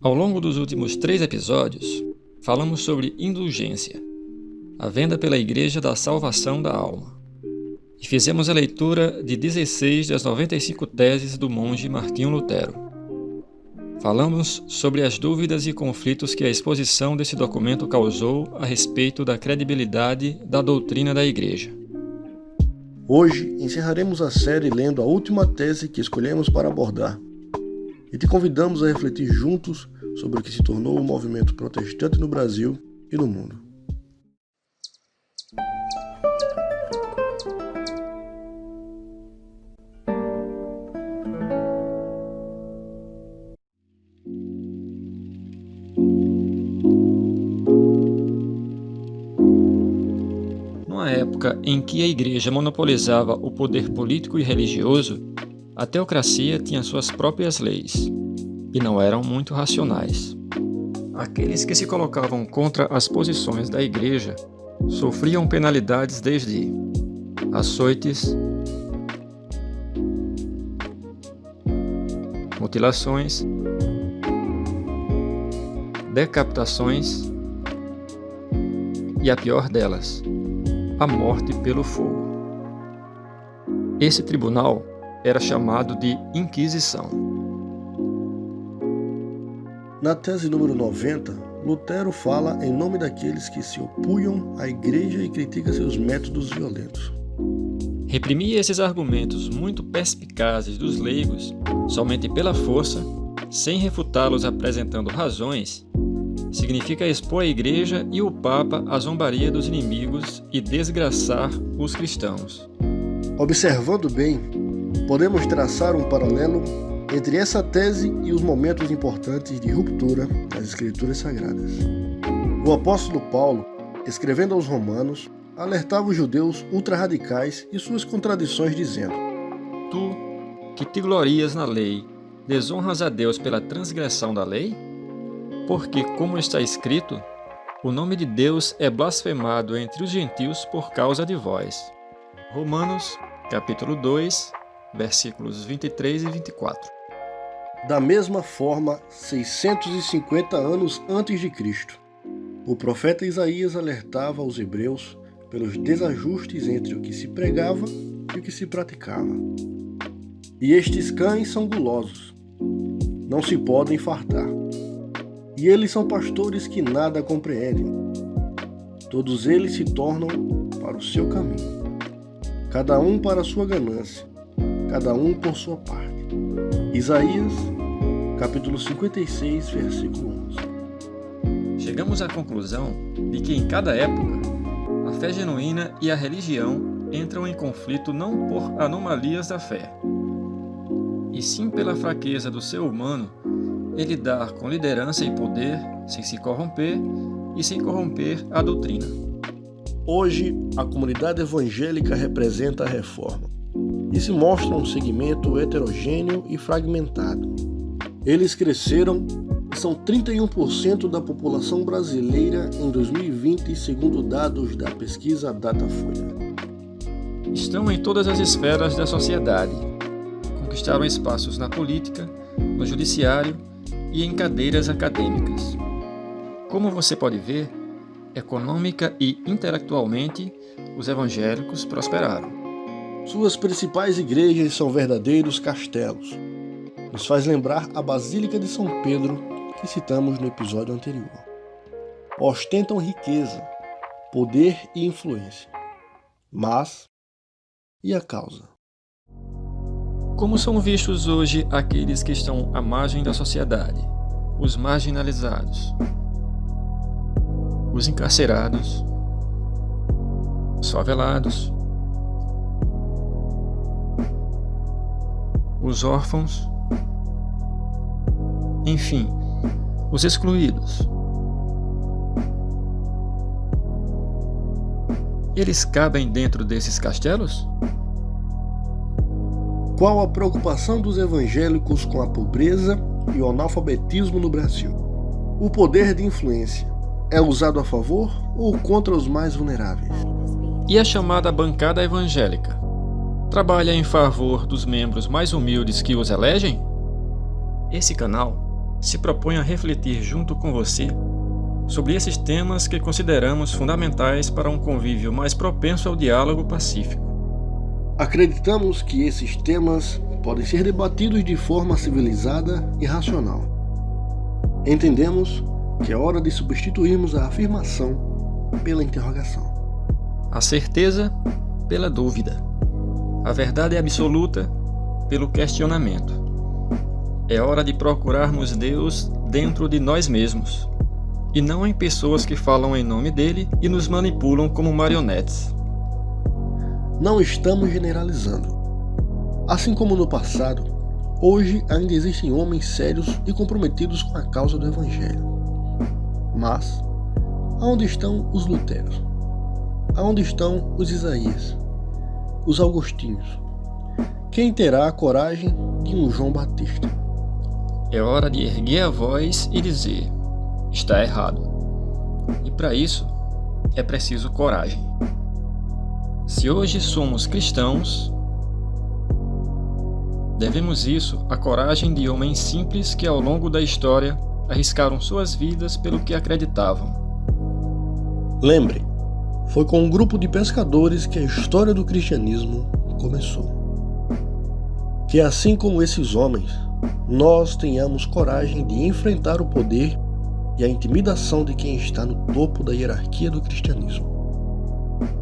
Ao longo dos últimos 3 episódios, falamos sobre indulgência, a venda pela Igreja da salvação da alma. E fizemos a leitura de 16 das 95 teses do monge Martinho Lutero. Falamos sobre as dúvidas e conflitos que a exposição desse documento causou a respeito da credibilidade da doutrina da Igreja. Hoje encerraremos a série lendo a última tese que escolhemos para abordar e te convidamos a refletir juntos sobre o que se tornou o movimento protestante no Brasil e no mundo. Numa época em que a Igreja monopolizava o poder político e religioso, a teocracia tinha suas próprias leis, e não eram muito racionais. Aqueles que se colocavam contra as posições da Igreja sofriam penalidades desde açoites, mutilações, decapitações e a pior delas, a morte pelo fogo. Esse tribunal era chamado de Inquisição. Na tese número 90, Lutero fala em nome daqueles que se opunham à Igreja e critica seus métodos violentos. Reprimir esses argumentos muito perspicazes dos leigos somente pela força, sem refutá-los apresentando razões, significa expor a Igreja e o Papa à zombaria dos inimigos e desgraçar os cristãos. Observando bem, podemos traçar um paralelo entre essa tese e os momentos importantes de ruptura nas Escrituras Sagradas. O apóstolo Paulo, escrevendo aos Romanos, alertava os judeus ultrarradicais e suas contradições, dizendo: Tu, que te glorias na lei, desonras a Deus pela transgressão da lei? Porque, como está escrito, o nome de Deus é blasfemado entre os gentios por causa de vós. Romanos, capítulo 2, versículos 23 e 24. Da mesma forma, 650 anos antes de Cristo, o profeta Isaías alertava aos hebreus pelos desajustes entre o que se pregava e o que se praticava. E estes cães são gulosos, não se podem fartar. E eles são pastores que nada compreendem. Todos eles se tornam para o seu caminho, cada um para a sua ganância, cada um por sua parte. Isaías, capítulo 56, versículo 11. Chegamos à conclusão de que em cada época, a fé genuína e a religião entram em conflito não por anomalias da fé, e sim pela fraqueza do ser humano em lidar com liderança e poder sem se corromper e sem corromper a doutrina. Hoje, a comunidade evangélica representa a reforma e se mostra um segmento heterogêneo e fragmentado. Eles cresceram e são 31% da população brasileira em 2020, segundo dados da pesquisa Datafolha. Estão em todas as esferas da sociedade. Conquistaram espaços na política, no judiciário e em cadeiras acadêmicas. Como você pode ver, econômica e intelectualmente, os evangélicos prosperaram. Suas principais igrejas são verdadeiros castelos. Nos faz lembrar a Basílica de São Pedro, que citamos no episódio anterior. Ostentam riqueza, poder e influência. Mas, e a causa? Como são vistos hoje aqueles que estão à margem da sociedade, os marginalizados, os encarcerados, os favelados, os órfãos, enfim, os excluídos? Eles cabem dentro desses castelos? Qual a preocupação dos evangélicos com a pobreza e o analfabetismo no Brasil? O poder de influência é usado a favor ou contra os mais vulneráveis? E a chamada bancada evangélica trabalha em favor dos membros mais humildes que os elegem? Esse canal se propõe a refletir junto com você sobre esses temas que consideramos fundamentais para um convívio mais propenso ao diálogo pacífico. Acreditamos que esses temas podem ser debatidos de forma civilizada e racional. Entendemos que é hora de substituirmos a afirmação pela interrogação. A certeza pela dúvida. A verdade absoluta pelo questionamento. É hora de procurarmos Deus dentro de nós mesmos, e não em pessoas que falam em nome dele e nos manipulam como marionetes. Não estamos generalizando. Assim como no passado, hoje ainda existem homens sérios e comprometidos com a causa do Evangelho. Mas, aonde estão os Luteros? Aonde estão os Isaías? Os Augustinhos? Quem terá a coragem de um João Batista? É hora de erguer a voz e dizer: está errado. E para isso, é preciso coragem. Se hoje somos cristãos, devemos isso à coragem de homens simples que ao longo da história arriscaram suas vidas pelo que acreditavam. Lembre, foi com um grupo de pescadores que a história do cristianismo começou. Que assim como esses homens, nós tenhamos coragem de enfrentar o poder e a intimidação de quem está no topo da hierarquia do cristianismo.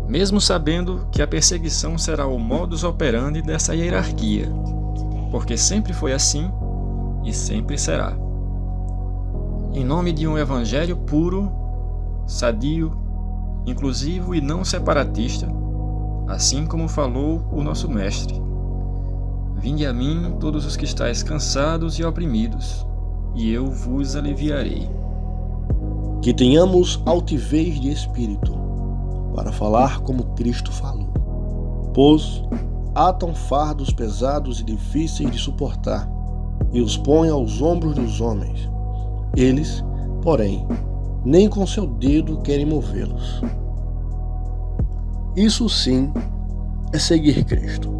Mesmo sabendo que a perseguição será o modus operandi dessa hierarquia, porque sempre foi assim e sempre será. Em nome de um evangelho puro, sadio, inclusivo e não separatista, assim como falou o nosso Mestre: vinde a mim todos os que estáis cansados e oprimidos, e eu vos aliviarei. Que tenhamos altivez de espírito, para falar como Cristo falou. Pois atam fardos pesados e difíceis de suportar, e os põem aos ombros dos homens. Eles, porém, nem com seu dedo querem movê-los. Isso sim é seguir Cristo.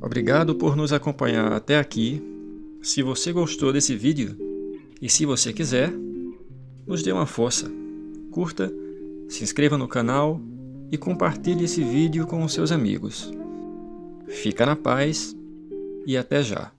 Obrigado por nos acompanhar até aqui. Se você gostou desse vídeo e se você quiser, nos dê uma força. Curta, se inscreva no canal e compartilhe esse vídeo com os seus amigos. Fica na paz e até já.